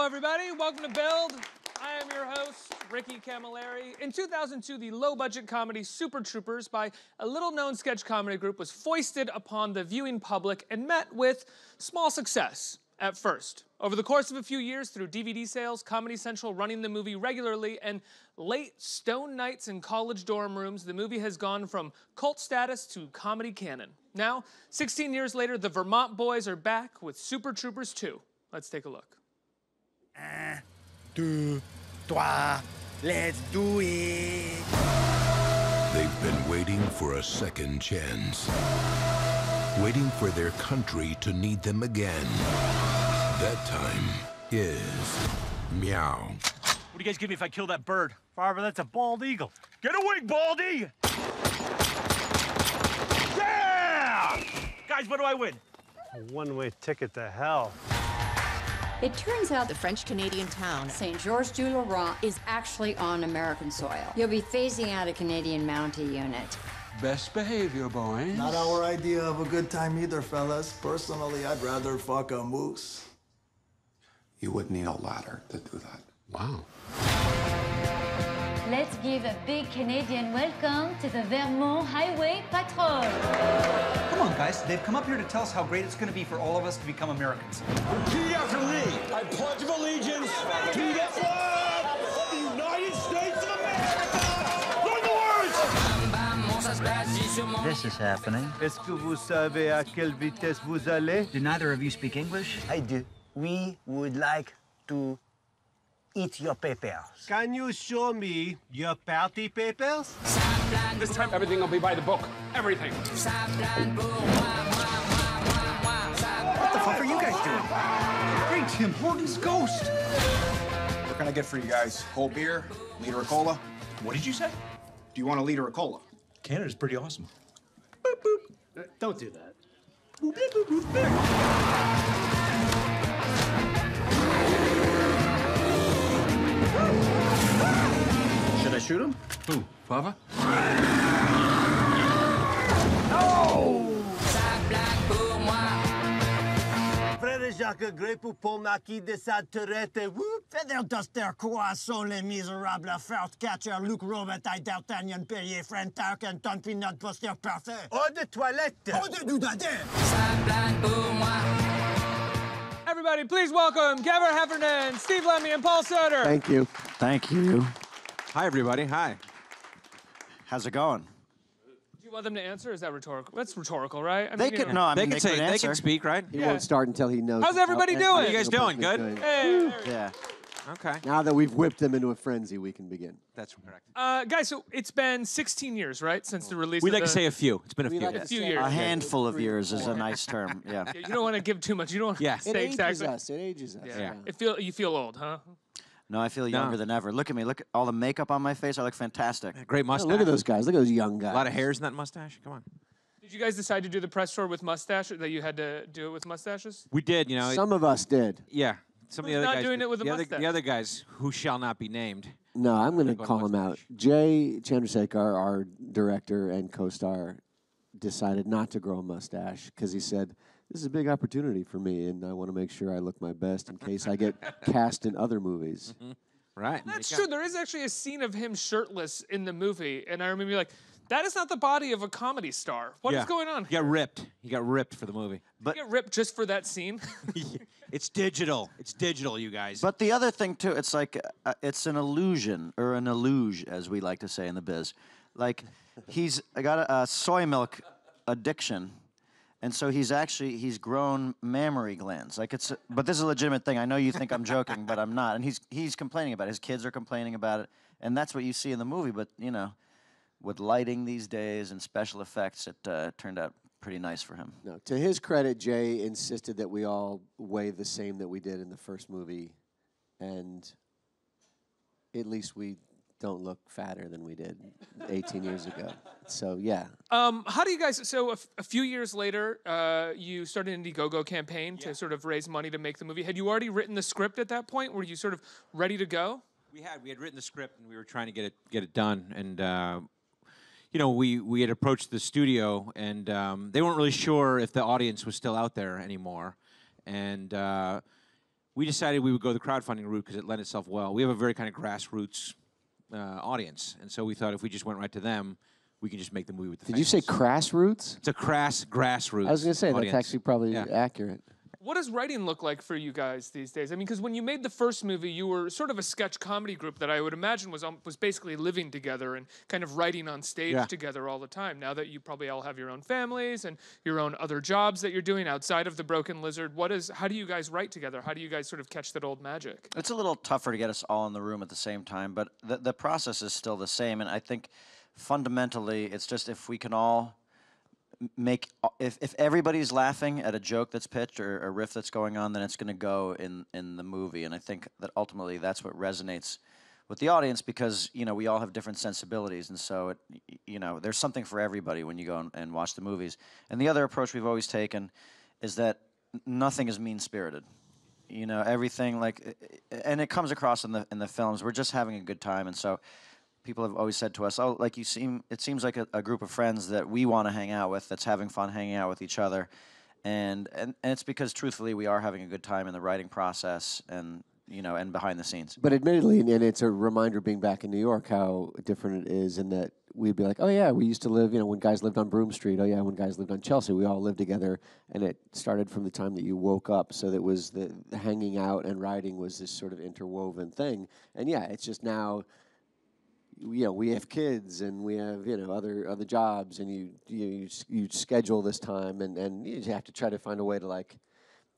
Hello, everybody. Welcome to Build. I am your host, Ricky Camilleri. In 2002, the low-budget comedy Super Troopers by a little-known sketch comedy group was foisted upon the viewing public and met with small success at first. Over the course of a few years, through DVD sales, Comedy Central running the movie regularly, and late stone nights in college dorm rooms, the movie has gone from cult status to comedy canon. Now, 16 years later, the Vermont boys are back with Super Troopers 2. Let's take a look. 1, 2, 3, let's do it! They've been waiting for a second chance. Waiting for their country to need them again. That time is meow. What do you guys give me if I kill that bird? Farva, that's a bald eagle. Get a wing, Baldy! Yeah! Guys, what do I win? A one-way ticket to hell. It turns out the French-Canadian town, Saint-Georges-du-Laurent, is actually on American soil. You'll be phasing out a Canadian Mountie unit. Best behavior, boys. Not our idea of a good time either, fellas. Personally, I'd rather fuck a moose. You wouldn't need a ladder to do that. Wow. Let's give a big Canadian welcome to the Vermont Highway Patrol. Come on, guys. They've come up here to tell us how great it's going to be for all of us to become Americans. Repeat after me. I pledge of allegiance to the flag of the United States of America. Learn the words! This is happening. Est-ce que vous savez à quelle vitesse vous allez? Do neither of you speak English? I do. We would like to eat your papers. Can you show me your party papers? This time, everything will be by the book. Everything. What the fuck are you guys doing? Hey, Tim Horton's ghost. What can I get for you guys? Cold beer, liter of cola? What did you say? Do you want a liter of cola? Canada's pretty awesome. Boop, boop. Don't do that. Boop, boop, boop, boop. Should I shoot him? Who? Farva? Frère Jacques Grey pour Paul Marquis de Saturette. Whoop! Feather Duster, Croissant, Les Miserables, First Catcher, Luc Robitaille, D'Artagnan, Perrier, Friend Tarkenton, Peanut Buster, Parfait. Eau de toilette. Eau de doudadin. Everybody, please welcome Kevin Heffernan, Steve Lemme, and Paul Soter. Thank you. Thank you. Hi, everybody. Hi. How's it going? Do you want them to answer? Is that rhetorical? That's rhetorical, right? I They mean, can, no, I mean, they say, could they answer. can speak, right? He won't start until he knows. How's everybody doing? How are you guys doing? Good? Hey, Yeah. Okay. Now that we've whipped him into a frenzy, we can begin. That's correct. guys, so it's been 16 years, right, since the release We of like the... to say a few. It's been a few. a few years. A handful of years is a nice term, yeah. You don't want to give too much. You don't want Yeah. to It say ages exactly. us. It ages us. Yeah. You feel old, huh? No, I feel younger than ever. Look at me. Look at all the makeup on my face. I look fantastic. Great Oh, mustache. look at those guys. Look at those young guys. A lot of hairs in that mustache. Come on. Did you guys decide to do the press tour with mustache? That you had to do it with mustaches? We did, you know. Some of us did. Yeah. Some Who's of the other not guys. doing it with a the mustache? other guys who shall not be named. No, I'm going to Go on call him out. mustache. Jay Chandrasekhar, our director and co-star, decided not to grow a mustache because he said, this is a big opportunity for me, and I want to make sure I look my best in case I get cast in other movies. Right. That's true. There is actually a scene of him shirtless in the movie, and I remember being like, that is not the body of a comedy star. What is going on? He got ripped. He got ripped for the movie. But you get ripped just for that scene? It's digital. It's digital, you guys. But the other thing, too, it's like, it's an illusion, or an illuge, as we like to say in the biz. Like, he's got a soy milk addiction, and so he's grown mammary glands. Like, but this is a legitimate thing. I know you think I'm joking, but I'm not. And he's complaining about it. His kids are complaining about it, and that's what you see in the movie. But, you know, with lighting these days and special effects, it turned out pretty nice for him. No, to his credit, Jay insisted that we all weigh the same that we did in the first movie, and at least we don't look fatter than we did 18 years ago. So, yeah. How do you guys, so a few years later, you started an Indiegogo campaign to sort of raise money to make the movie. Had you already written the script at that point? Were you sort of ready to go? We had written the script, and we were trying to get it done. And you know, we had approached the studio, and they weren't really sure if the audience was still out there anymore. And we decided we would go the crowdfunding route because it lent itself well. We have a very kind of grassroots audience, and so we thought if we just went right to them, we can just make the movie with the Did fans. you say crass roots? It's a grassroots. I was going to say, audience. that's actually probably accurate. What does writing look like for you guys these days? I mean, because when you made the first movie, you were sort of a sketch comedy group that I would imagine was basically living together and kind of writing on stage together all the time. Now that you probably all have your own families and your own other jobs that you're doing outside of the Broken Lizard, how do you guys write together? How do you guys sort of catch that old magic? It's a little tougher to get us all in the room at the same time, but the process is still the same. And I think fundamentally, it's just if we can all if everybody's laughing at a joke that's pitched or a riff that's going on, then it's going to go in the movie. And I think that ultimately that's what resonates with the audience because, you know, we all have different sensibilities. And so, there's something for everybody when you go and watch the movies. And the other approach we've always taken is that nothing is mean-spirited. You know, everything and it comes across in the films. We're just having a good time. And so people have always said to us, "Oh, it seems like a group of friends that we want to hang out with, that's having fun hanging out with each other," and it's because truthfully we are having a good time in the writing process and and behind the scenes. But admittedly, and it's a reminder being back in New York how different it is in that we'd be like, "Oh yeah, we used to live, when guys lived on Broome Street. Oh yeah, when guys lived on Chelsea, we all lived together." And it started from the time that you woke up, so that was the hanging out and writing was this sort of interwoven thing. And yeah, it's just now. We have kids and we have other jobs, and you schedule this time, and you have to try to find a way to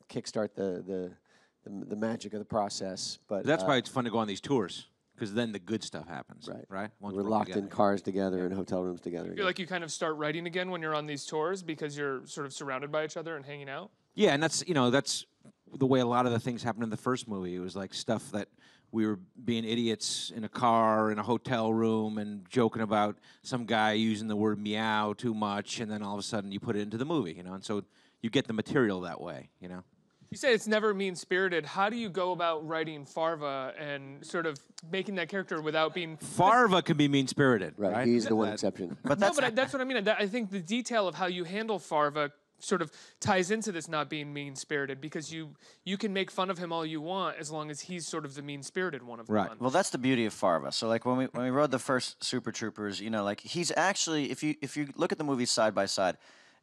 kickstart the magic of the process. But that's why it's fun to go on these tours because then the good stuff happens. Right. Once we're locked in cars together in hotel rooms together. I feel like you kind of start writing again when you're on these tours because you're sort of surrounded by each other and hanging out. Yeah, and that's the way a lot of the things happened in the first movie. It was like stuff that we were being idiots in a car, in a hotel room, and joking about some guy using the word meow too much, and then all of a sudden you put it into the movie, and so you get the material that way, You say it's never mean-spirited. How do you go about writing Farva and sort of making that character without being... Farva can be mean-spirited, right? He's the one exception. But that's what I mean. I think the detail of how you handle Farva sort of ties into this not being mean-spirited because you can make fun of him all you want as long as he's sort of the mean-spirited one of the bunch. Well, that's the beauty of Farva. So when we rode the first Super Troopers, he's actually if you look at the movies side by side,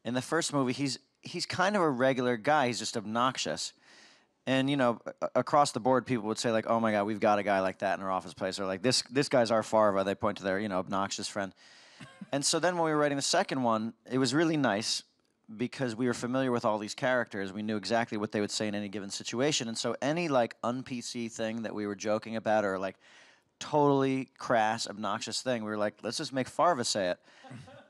in the first movie he's kind of a regular guy. He's just obnoxious. And across the board, people would say "Oh my God, we've got a guy like that in our office place," or "This guy's our Farva." They point to their obnoxious friend. And so then when we were writing the second one, it was really nice because we were familiar with all these characters. We knew exactly what they would say in any given situation. And so any un-PC thing that we were joking about or totally crass, obnoxious thing, we were like, let's just make Farva say it.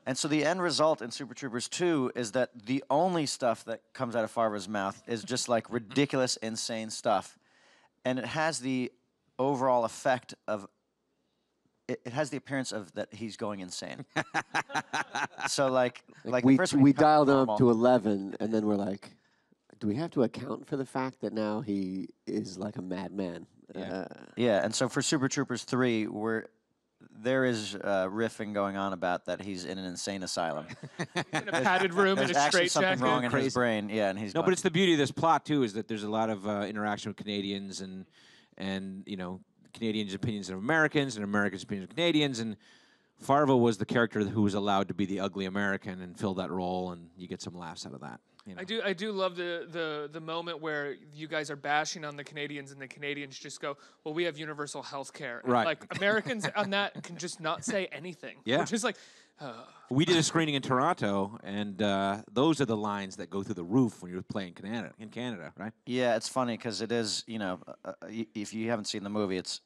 And so the end result in Super Troopers 2 is that the only stuff that comes out of Farva's mouth is just ridiculous, insane stuff. And it has the overall effect of it has the appearance of that he's going insane. So we dialed him up to 11, and then we're like, do we have to account for the fact that now he is like a madman? Yeah, and so for Super Troopers 3, there is riffing going on about that he's in an insane asylum. In a padded room in a actually straight something jacket. wrong in his brain. Yeah, and he's but it's the beauty of this plot too is that there's a lot of interaction with Canadians and Canadians' opinions of Americans and Americans' opinions of Canadians, and Farva was the character who was allowed to be the ugly American and fill that role, and you get some laughs out of that. I do love the moment where you guys are bashing on the Canadians and the Canadians just go, well, we have universal health care. Right. Americans on that can just not say anything. Yeah. We're just we did a screening in Toronto, and those are the lines that go through the roof when you're playing in Canada, right? Yeah, it's funny because it is, if you haven't seen the movie, it's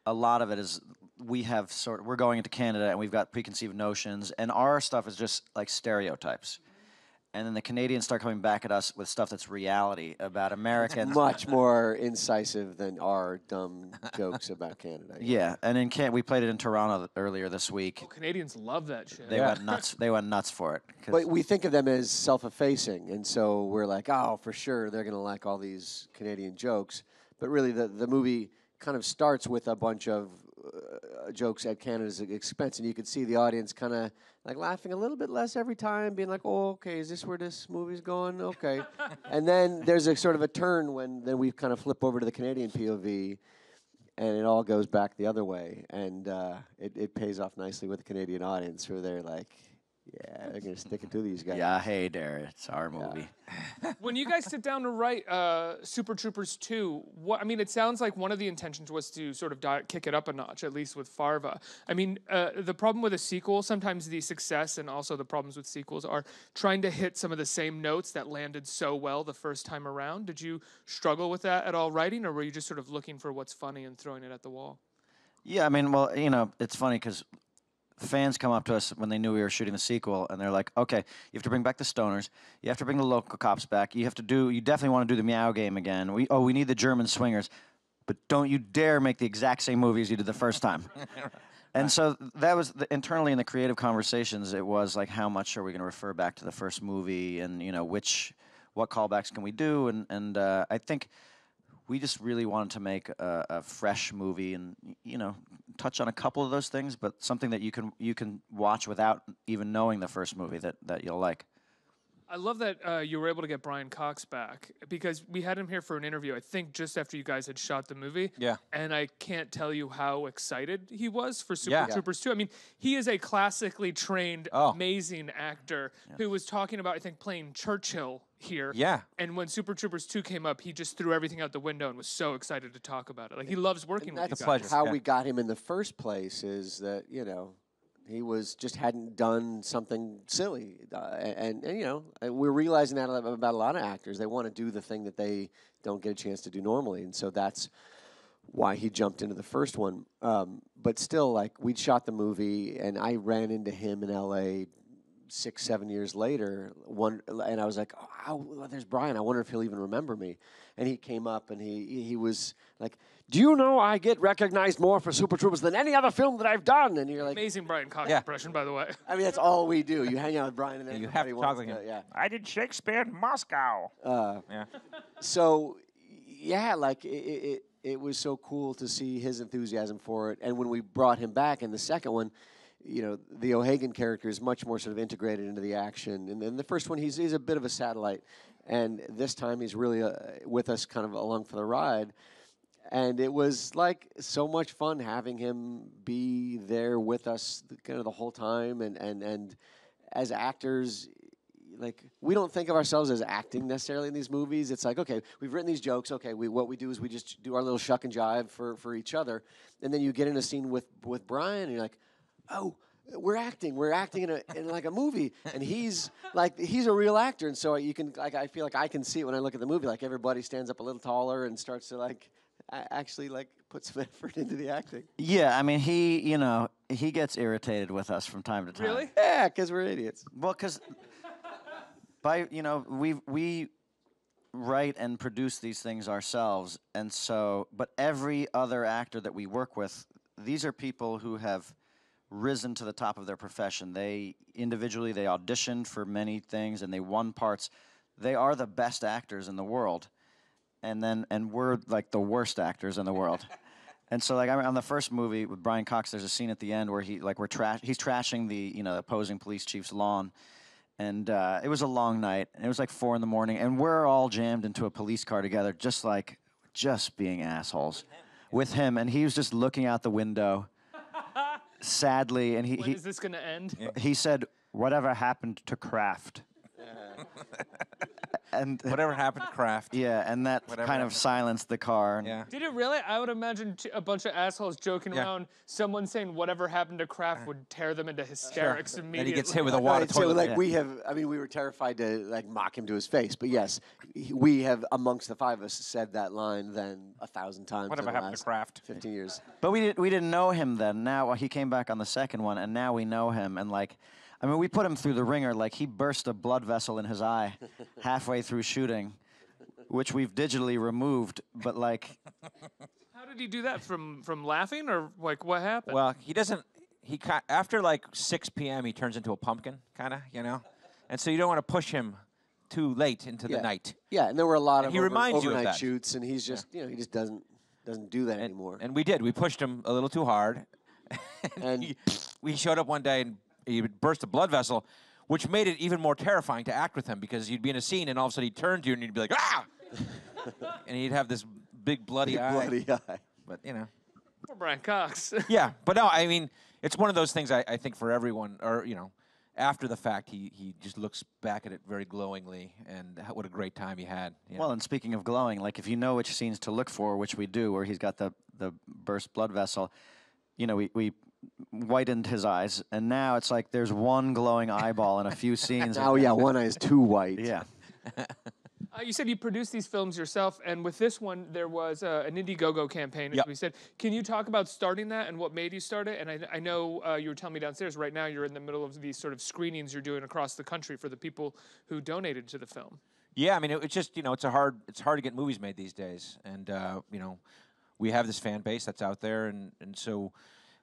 a lot of it is we're going into Canada and we've got preconceived notions, and our stuff is just stereotypes. And then the Canadians start coming back at us with stuff that's reality about Americans. Much more incisive than our dumb jokes about Canada. Yeah, and we played it in Toronto earlier this week. Oh, Canadians love that shit. They went nuts. They went nuts for it. But we think of them as self-effacing, and so we're like, oh, for sure, they're going to like all these Canadian jokes. But really, the movie kind of starts with a bunch of jokes at Canada's expense, and you could see the audience kind of like laughing a little bit less every time, being like, "Oh, okay, is this where this movie's going?" Okay, and then there's a sort of a turn when then we kind of flip over to the Canadian POV, and it all goes back the other way, and it pays off nicely with the Canadian audience, where they're like, "Yeah, they're gonna stick it to these guys." Yeah, hey there, it's our movie. When you guys sit down to write Super Troopers 2, I mean, it sounds like one of the intentions was to sort of kick it up a notch, at least with Farva. I mean, the problem with a sequel, sometimes the success and also the problems with sequels are trying to hit some of the same notes that landed so well the first time around. Did you struggle with that at all writing, or were you just sort of looking for what's funny and throwing it at the wall? Yeah, I mean, well, you know, it's funny because fans come up to us when they knew we were shooting the sequel, and they're like, "Okay, you have to bring back the stoners. You have to bring the local cops back. You definitely want to do the Meow game again. We need the German swingers, but don't you dare make the exact same movie as you did the first time." And so that was internally in the creative conversations. It was like, how much are we going to refer back to the first movie, and you know, what callbacks can we do? And I think we just really wanted to make a fresh movie, and you know, touch on a couple of those things, but something that you can watch without even knowing the first movie that you'll like. I love that you were able to get Brian Cox back, because we had him here for an interview, I think just after you guys had shot the movie. Yeah. And I can't tell you how excited he was for Super Troopers 2. I mean, he is a classically trained, amazing actor who was talking about, I think, playing Churchill here. Yeah. And when Super Troopers 2 came up, he just threw everything out the window and was so excited to talk about it. Like, he loves working with you guys. That's how we got him in the first place, is that, you know, he hadn't done something silly, and you know, we're realizing that about a lot of actors. They want to do the thing that they don't get a chance to do normally, and so that's why he jumped into the first one. But still, like, we'd shot the movie, and I ran into him in L.A. 6-7 years later, and I was like, "Oh, there's Brian. I wonder if he'll even remember me." And he came up, and he was like, "Do you know I get recognized more for Super Troopers than any other film that I've done?" And you're like, amazing Brian Cox impression, by the way. I mean, that's all we do. You hang out with Brian, and then you have to talk like him. Yeah. I did Shakespeare in Moscow. So, yeah, like it was so cool to see his enthusiasm for it. And when we brought him back in the second one, you know, the O'Hagan character is much more sort of integrated into the action. And in the first one, he's a bit of a satellite. And this time he's really with us kind of along for the ride. And it was like so much fun having him be there with us kind of the whole time. And as actors, like, we don't think of ourselves as acting necessarily in these movies. It's like, okay, we've written these jokes. Okay, what we do is we just do our little shuck and jive for each other. And then you get in a scene with Brian, and you're like, oh, we're acting in like a movie, and he's a real actor, and so you can, like, I feel like I can see it when I look at the movie, like everybody stands up a little taller and starts to like actually like put some effort into the acting. Yeah, I mean, he gets irritated with us from time to time. Really? Yeah, because we're idiots. Well, because we write and produce these things ourselves, and so, but every other actor that we work with, these are people who have risen to the top of their profession. They individually, they auditioned for many things and they won parts. They are the best actors in the world, and we're like the worst actors in the world. And so, like, on the first movie with Brian Cox, there's a scene at the end where he's trashing the opposing police chief's lawn, and it was a long night, and it was like 4 a.m, and we're all jammed into a police car together, just being assholes with him, and he was just looking out the window. Sadly, and when is this going to end? He said, "Whatever happened to Kraft?" And whatever happened to Kraft? Yeah, and that kind of silenced the car. Yeah. Did it really? I would imagine a bunch of assholes joking around. Someone saying whatever happened to Kraft would tear them into hysterics immediately. And he gets hit with a water toilet. So, like, we were terrified to like mock him to his face. But yes, we have amongst the five of us said that line then 1,000 times. Whatever happened to Kraft? 15 years. But we didn't know him then. Now he came back on the second one, and now we know him. And like, I mean, we put him through the ringer. Like, he burst a blood vessel in his eye halfway through shooting, which we've digitally removed. But like, how did he do that? From laughing, or like what happened? Well, he doesn't. After like 6 p.m. he turns into a pumpkin, kind of, you know. And so you don't want to push him too late into the night. Yeah, and there were a lot of he reminds you of overnight that. shoots, and he's just, he just doesn't. doesn't do that anymore. And we did. We pushed him a little too hard. And we showed up one day and he burst a blood vessel, which made it even more terrifying to act with him because you'd be in a scene and all of a sudden he'd turn to you and you'd be like, ah! And he'd have this big bloody eye. Bloody eye. But, you know. Poor Brian Cox. Yeah, but no, I mean, it's one of those things I think for everyone, or, you know, after the fact, he just looks back at it very glowingly, and what a great time he had. You know? Well, and speaking of glowing, like if you know which scenes to look for, which we do, where he's got the burst blood vessel, you know, we whitened his eyes, and now it's like there's one glowing eyeball in a few scenes. Oh yeah, one eye is too white. Yeah. You said you produced these films yourself, and with this one, there was an Indiegogo campaign, as Yep. we said. Can you talk about starting that and what made you start it? And I know you were telling me downstairs, right now you're in the middle of these sort of screenings you're doing across the country for the people who donated to the film. Yeah, I mean, it's just, you know, it's hard to get movies made these days, and you know, we have this fan base that's out there, and so,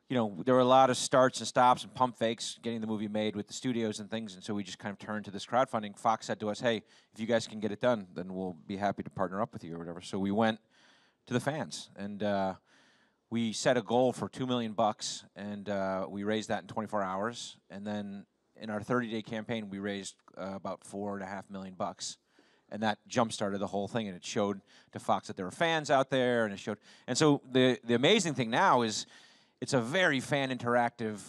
you know, there were a lot of starts and stops and pump fakes getting the movie made with the studios and things, and so we just kind of turned to this crowdfunding. Fox said to us, hey, if you guys can get it done, then we'll be happy to partner up with you or whatever. So we went to the fans, and we set a goal for $2 million, and we raised that in 24 hours, and then in our 30-day campaign, we raised about $4.5 million. And that jump-started the whole thing, and it showed to Fox that there were fans out there, and it showed. And so the amazing thing now is it's a very fan-interactive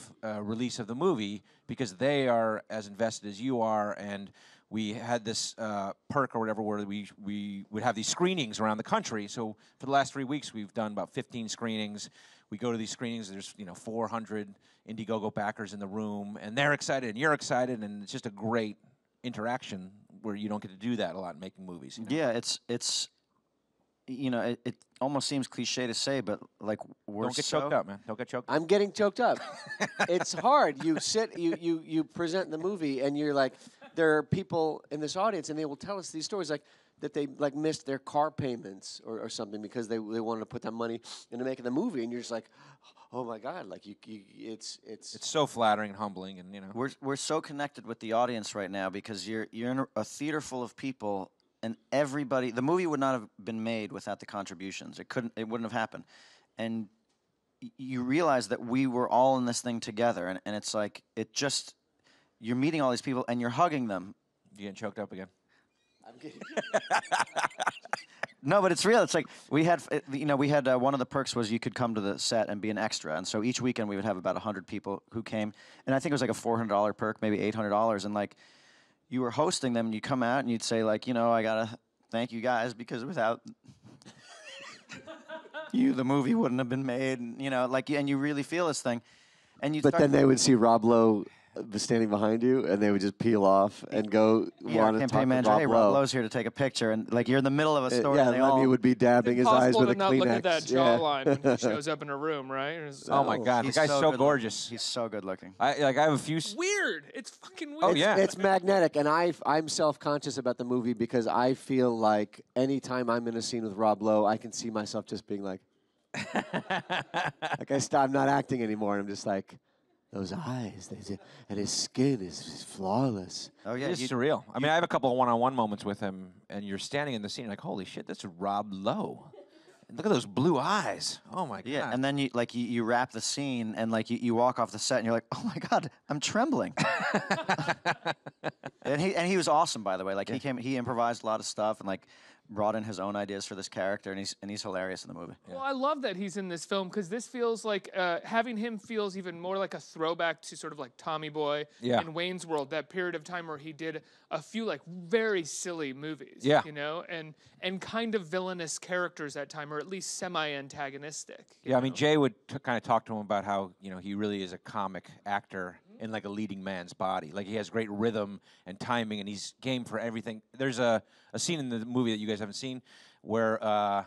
release of the movie because they are as invested as you are, and we had this perk or whatever where we would have these screenings around the country. So for the last 3 weeks, we've done about 15 screenings. We go to these screenings. There's 400 Indiegogo backers in the room, and they're excited, and you're excited, and it's just a great interaction where you don't get to do that a lot in making movies. You know? Yeah, it's you know, it almost seems cliche to say, but like we're Don't get choked up, man. Don't get choked up. I'm getting choked up. It's hard. You sit, you present the movie, and you're like, there are people in this audience, and they will tell us these stories like that they like missed their car payments or something because they wanted to put that money into making the movie, and you're just like, oh my God, like it's so flattering and humbling, and you know we're so connected with the audience right now because you're in a theater full of people. And everybody, the movie would not have been made without the contributions. It wouldn't have happened. And you realize that we were all in this thing together. And it's like, you're meeting all these people and you're hugging them. You getting choked up again? I'm getting No, but it's real. It's like we had one of the perks was you could come to the set and be an extra. And so each weekend we would have about 100 people who came. And I think it was like a $400 perk, maybe $800. And like, you were hosting them, and you come out, and you'd say, like, you know, I got to thank you guys, because without you, the movie wouldn't have been made, and, you know, like, and you really feel this thing. And But then they would see Rob Lowe standing behind you, and they would just peel off and go want to talk to manager, Rob hey, Lowe. Rob Lowe's here to take a picture, and, like, you're in the middle of a story. Yeah, and they Lemmy all would be dabbing his eyes with a Impossible to not Kleenex. look at that Yeah. jawline when he shows up in a room, right? Oh my God, the He's guy's so good gorgeous. He's so good looking. I have a few. Weird. It's fucking weird. Oh yeah, It's magnetic, and I'm self-conscious about the movie because I feel like anytime I'm in a scene with Rob Lowe, I can see myself just being like, I'm not acting anymore. I'm just like, those eyes, and his skin is flawless. Oh yeah, it's surreal. I mean, I have a couple of one-on-one moments with him, and you're standing in the scene like, holy shit, that's Rob Lowe. And look at those blue eyes. Oh my God. Yeah, and then you wrap the scene, and like you walk off the set, and you're like, oh my God, I'm trembling. and he was awesome, by the way. Like he improvised a lot of stuff, and like brought in his own ideas for this character, and he's hilarious in the movie. Well, I love that he's in this film because this feels like having him feels even more like a throwback to sort of like Tommy Boy and Wayne's World, that period of time where he did a few like very silly movies, you know, and kind of villainous characters at time, or at least semi-antagonistic. Yeah, I mean, Jay would kind of talk to him about how, you know, he really is a comic actor in like a leading man's body. Like he has great rhythm and timing, and he's game for everything. There's a scene in the movie that you guys haven't seen where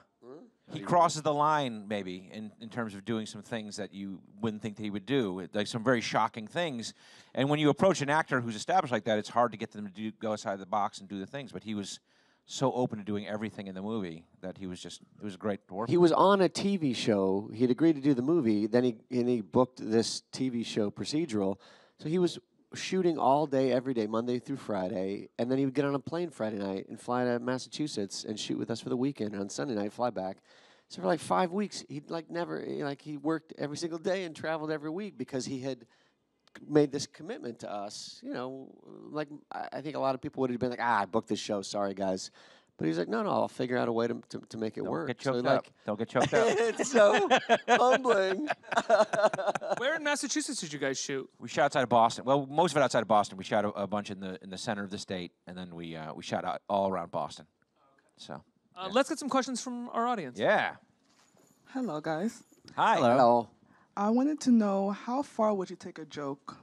he crosses the line maybe in terms of doing some things that you wouldn't think that he would do, like some very shocking things. And when you approach an actor who's established like that, it's hard to get them to go outside the box and do the things. But he was so open to doing everything in the movie that it was great to work with. He was on a TV show. He'd agreed to do the movie. Then he booked this TV show procedural. So he was shooting all day, every day, Monday through Friday. And then he would get on a plane Friday night and fly to Massachusetts and shoot with us for the weekend. And on Sunday night, fly back. So for like 5 weeks, he'd like never, he worked every single day and traveled every week because he had made this commitment to us. You know, like I think a lot of people would have been like, I booked this show, sorry guys. But he's like, no, I'll figure out a way to make it work. Get choked so, up. Don't get choked up. It's so humbling. Where in Massachusetts did you guys shoot? We shot outside of Boston. Well, most of it outside of Boston. We shot a bunch in the center of the state, and then we shot out all around Boston. So let's get some questions from our audience. yeah. Hello, guys. Hi. Hello. I wanted to know, how far would you take a joke?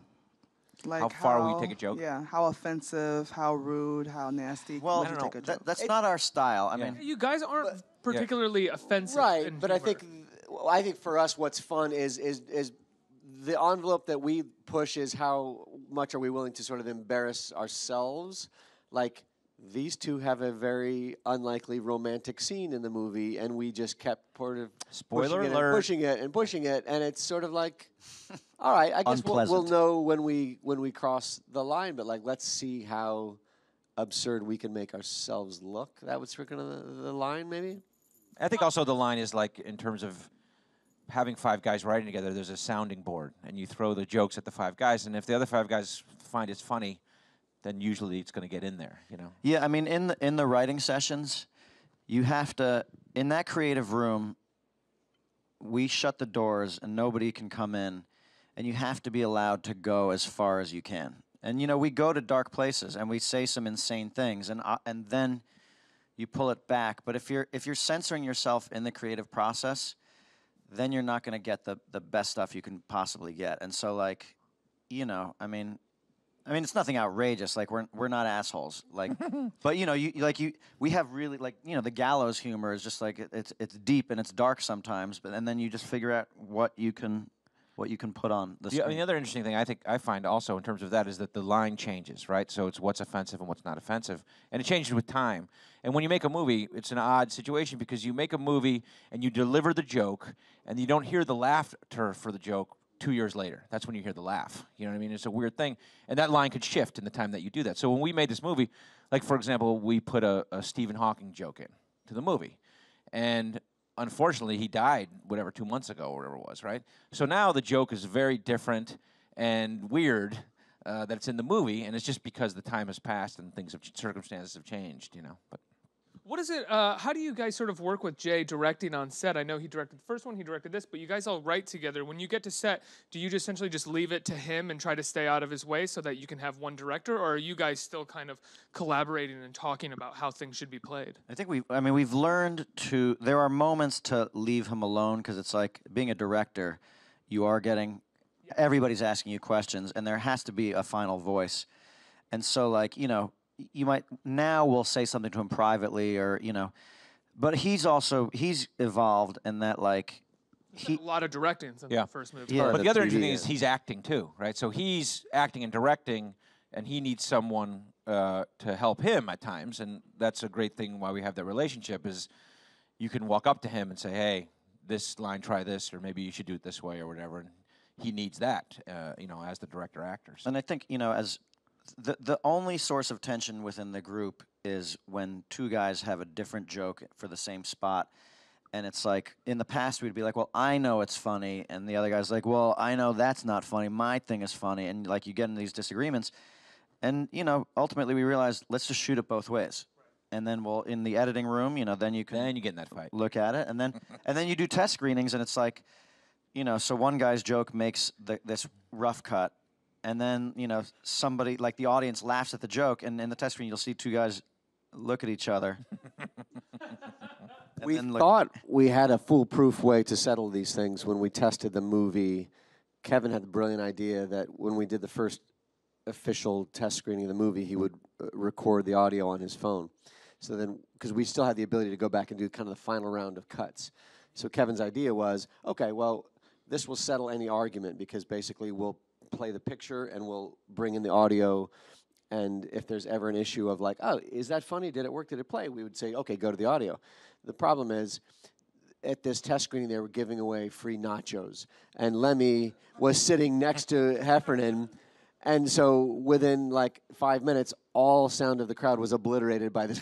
Like How far will you take a joke? Yeah, how offensive, how rude, how nasty would you take a joke? That's not our style. I mean, You guys aren't particularly offensive. Right, in but I humor. think for us, what's fun is the envelope that we push is how much are we willing to sort of embarrass ourselves. Like, these two have a very unlikely romantic scene in the movie, and we just kept sort of Spoiler pushing it alert. and pushing it and pushing it, and it's sort of like, all right, I guess we'll know when we cross the line, but like, let's see how absurd we can make ourselves look. That was freaking the line, maybe. I think also the line is like in terms of having 5 guys writing together. There's a sounding board, and you throw the jokes at the 5 guys, and if the other 5 guys find it's funny, then usually it's going to get in there, you know. Yeah, I mean, in the writing sessions, you have to, in that creative room, we shut the doors and nobody can come in, and you have to be allowed to go as far as you can. And you know, we go to dark places and we say some insane things, and then you pull it back. But if you're censoring yourself in the creative process, then you're not going to get the best stuff you can possibly get. And so, like, you know, I mean, it's nothing outrageous. Like, we're not assholes. Like, but you know, we have really, like, you know, the gallows humor is just like it's deep and it's dark sometimes. And then you just figure out what you can put on the screen. I mean, the other interesting thing I find also in terms of that is that the line changes, right? So it's what's offensive and what's not offensive, and it changes with time. And when you make a movie, it's an odd situation because you make a movie and you deliver the joke, and you don't hear the laughter for the joke 2 years later. That's when you hear the laugh. You know what I mean? It's a weird thing. And that line could shift in the time that you do that. So when we made this movie, like, for example, we put a Stephen Hawking joke in to the movie. And unfortunately, he died, 2 months ago or whatever it was, right? So now the joke is very different and weird that it's in the movie, and it's just because the time has passed and circumstances have changed, you know. But What is it? How do you guys sort of work with Jay directing on set? I know he directed the first one, he directed this, but you guys all write together. When you get to set, do you just essentially just leave it to him and try to stay out of his way so that you can have one director, or are you guys still kind of collaborating and talking about how things should be played? I think we've learned to. There are moments to leave him alone because it's like being a director. You are getting, everybody's asking you questions, and there has to be a final voice. And so, like, you know, you might, now we'll say something to him privately, or, you know, but he's evolved in that, like, a lot of directing in the first movie. Yeah, but the other interesting thing is he's acting too, right? So he's acting and directing, and he needs someone to help him at times, and that's a great thing why we have that relationship is you can walk up to him and say, hey, this line, try this, or maybe you should do it this way or whatever, and he needs that, you know, as the director-actor. And I think, you know, as the only source of tension within the group is when two guys have a different joke for the same spot. And it's like, in the past, we'd be like, well, I know it's funny. And the other guy's like, well, I know that's not funny. My thing is funny. And, like, you get in these disagreements. And, you know, ultimately we realized, let's just shoot it both ways. And then we'll, in the editing room, you know, then you can get in that fight. Look at it. And then you do test screenings, and it's like, you know, so one guy's joke makes this rough cut. And then, you know, somebody, like the audience, laughs at the joke, and in the test screen, you'll see two guys look at each other. We thought we had a foolproof way to settle these things when we tested the movie. Kevin had the brilliant idea that when we did the first official test screening of the movie, he would record the audio on his phone. So then, because we still had the ability to go back and do kind of the final round of cuts. So Kevin's idea was, okay, well, this will settle any argument, because basically we'll play the picture and we'll bring in the audio, and if there's ever an issue of like, oh, is that funny, did it work, did it play, we would say, okay, go to the audio. The problem is, at this test screening they were giving away free nachos, and Lemme was sitting next to Heffernan, and so within like 5 minutes all sound of the crowd was obliterated by this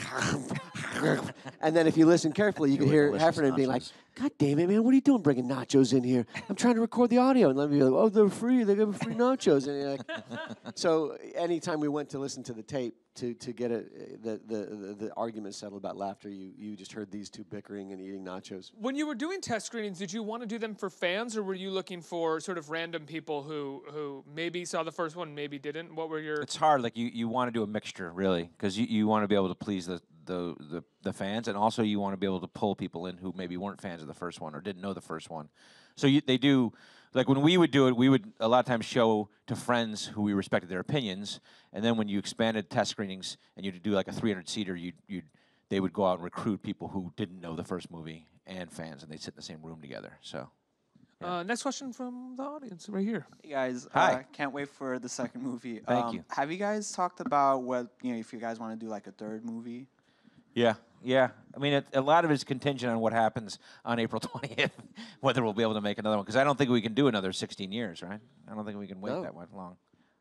and then if you listen carefully, you can hear Heffernan being like, God damn it, man, what are you doing bringing nachos in here? I'm trying to record the audio. And Lemme be like, oh, they're free. They give free nachos. And you're like, so anytime we went to listen to the tape to get the argument settled about laughter, you just heard these two bickering and eating nachos. When you were doing test screenings, did you want to do them for fans, or were you looking for sort of random people who maybe saw the first one, maybe didn't? What were your... It's hard. Like, you want to do a mixture, really, because you want to be able to please the fans, and also you want to be able to pull people in who maybe weren't fans of the first one or didn't know the first one. So they do, like when we would do it, we would a lot of times show to friends who we respected their opinions, and then when you expanded test screenings and you'd do like a 300-seater, they would go out and recruit people who didn't know the first movie and fans, and they'd sit in the same room together. So. Yeah. Next question from the audience right here. Hey guys, Hi. Can't wait for the second movie. Thank you. Have you guys talked about if you guys want to do like a third movie? Yeah. I mean, a lot of it is contingent on what happens on April 20th, whether we'll be able to make another one. Because I don't think we can do another 16 years, right? I don't think we can wait that long.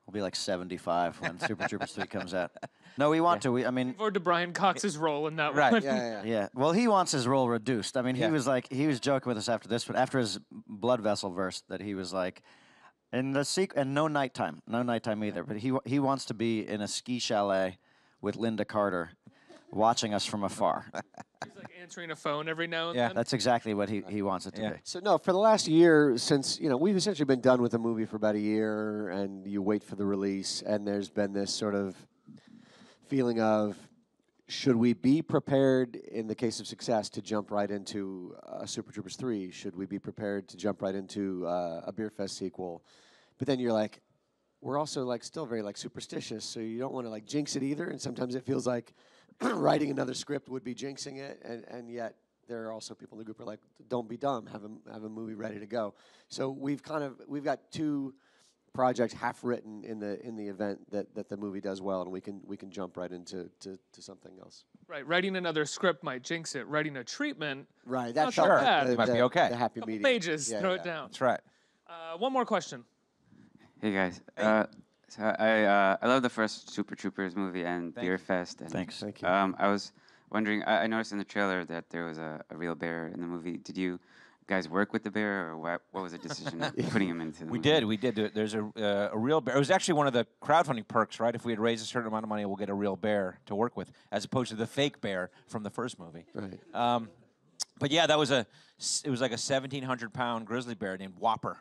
We'll be like 75 when Super Troopers 3 comes out. No, we want to. I mean, forward to Brian Cox's role in that right. one. Yeah. Well, he wants his role reduced. I mean, he was joking with us after this, but after his blood vessel verse, that he was like, in the and no nighttime either. But he wants to be in a ski chalet with Linda Carter, watching us from afar. He's like answering a phone every now and then. Yeah, that's exactly what he wants it to be. So no, for the last year, since we've essentially been done with the movie for about a year, and you wait for the release, and there's been this sort of feeling of, should we be prepared in the case of success to jump right into Super Troopers 3? Should we be prepared to jump right into a Beer Fest sequel? But then you're like, we're also like still very like superstitious, so you don't want to like jinx it either. And sometimes it feels like writing another script would be jinxing it, and yet there are also people in the group who are like, don't be dumb, have a movie ready to go. So we've got two projects half written in the event that the movie does well, and we can jump right into something else. Right, writing another script might jinx it. Writing a treatment, right? That's not bad. It might be okay. The happy medium. Pages, throw it down. That's right. One more question. Hey guys. So I love the first Super Troopers movie and Beer Fest. And, Thanks. Thank you. I was wondering, I noticed in the trailer that there was a real bear in the movie. Did you guys work with the bear, or what was the decision of putting him into the movie? We did. There's a real bear. It was actually one of the crowdfunding perks, right? If we had raised a certain amount of money, we'll get a real bear to work with, as opposed to the fake bear from the first movie. Right. But yeah, it was like a 1,700-pound grizzly bear named Whopper.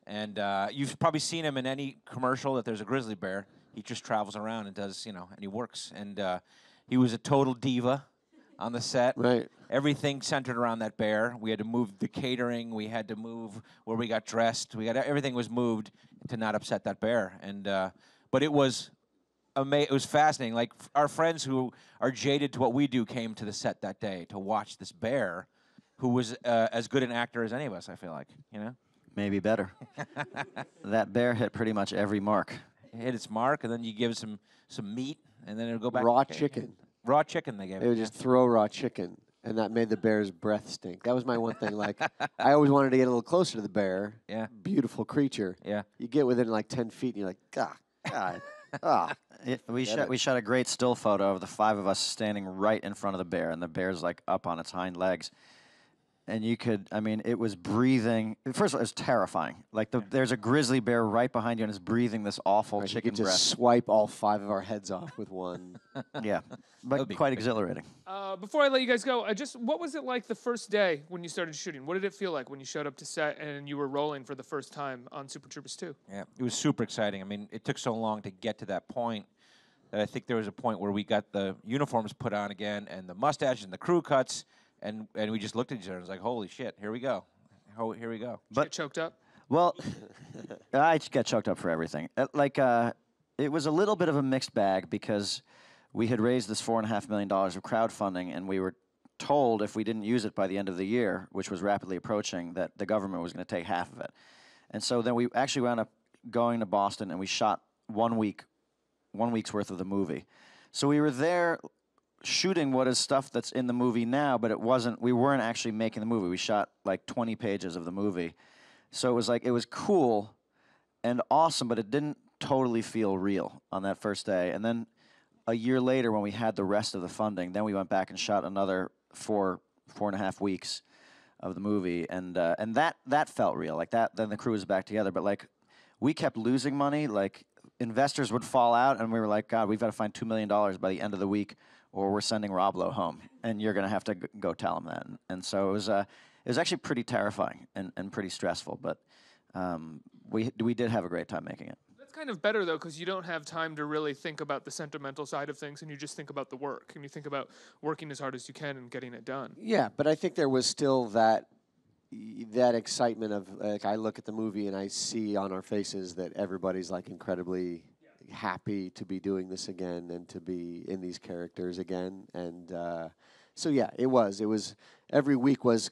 And you've probably seen him in any commercial that there's a grizzly bear. He just travels around and does, and he works. And he was a total diva on the set. Right. Everything centered around that bear. We had to move the catering. We had to move where we got dressed. Everything was moved to not upset that bear. And but it was it was fascinating. Like, our friends who are jaded to what we do came to the set that day to watch this bear, who was as good an actor as any of us, I feel like, Maybe better. That bear hit pretty much every mark. It hit its mark, and then you give it some meat, and then it'll go back. Raw chicken. Raw chicken they gave it. They would just throw raw chicken, and that made the bear's breath stink. That was my one thing. Like, I always wanted to get a little closer to the bear. Yeah. Beautiful creature. Yeah. You get within like 10 feet, and you're like, God. We shot a great still photo of the 5 of us standing right in front of the bear, and the bear's like up on its hind legs. And it was breathing. First of all, it was terrifying. Like, there's a grizzly bear right behind you, and it's breathing this awful chicken breath. You could breath. just swipe all 5 of our heads off with one. Yeah, but quite exhilarating. Before I let you guys go, what was it like the first day when you started shooting? What did it feel like when you showed up to set and you were rolling for the first time on Super Troopers 2? Yeah, it was super exciting. I mean, it took so long to get to that point that I think there was a point where we got the uniforms put on again and the mustache and the crew cuts. And we just looked at each other and was like, holy shit, here we go. Here we go. Did you get choked up? Well, I get choked up for everything. It was a little bit of a mixed bag because we had raised this $4.5 million of crowdfunding, and we were told if we didn't use it by the end of the year, which was rapidly approaching, that the government was going to take half of it. And so then we actually wound up going to Boston, and we shot 1 week's worth of the movie. So we were there shooting what is stuff that's in the movie now, but we weren't actually making the movie. We shot like 20 pages of the movie. So it was cool and awesome, but it didn't totally feel real on that first day. And then a year later, when we had the rest of the funding, then we went back and shot another 4.5 weeks of the movie, and that felt real. Like that, then the crew was back together. But like, we kept losing money. Like investors would fall out, and we were like, God, we've got to find $2 million by the end of the week, or we're sending Rob Lowe home, and you're gonna have to go tell him that. And so it was actually pretty terrifying and pretty stressful. But we did have a great time making it. That's kind of better, though, because you don't have time to really think about the sentimental side of things, and you just think about the work, and you think about working as hard as you can and getting it done. Yeah, but I think there was still that excitement of, like, I look at the movie and I see on our faces that everybody's like incredibly happy to be doing this again and to be in these characters again. And so yeah, it was every week was,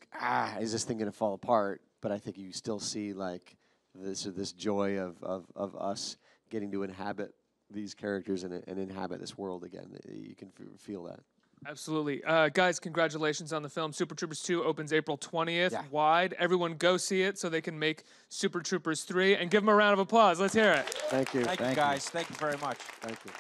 is this thing gonna fall apart? But I think you still see like this joy of us getting to inhabit these characters and inhabit this world again. You can feel that. Absolutely. Guys, congratulations on the film. Super Troopers 2 opens April 20th, Yeah. wide. Everyone go see it so they can make Super Troopers 3, and give them a round of applause. Let's hear it. Thank you. Thank you, guys. Thank you very much. Thank you.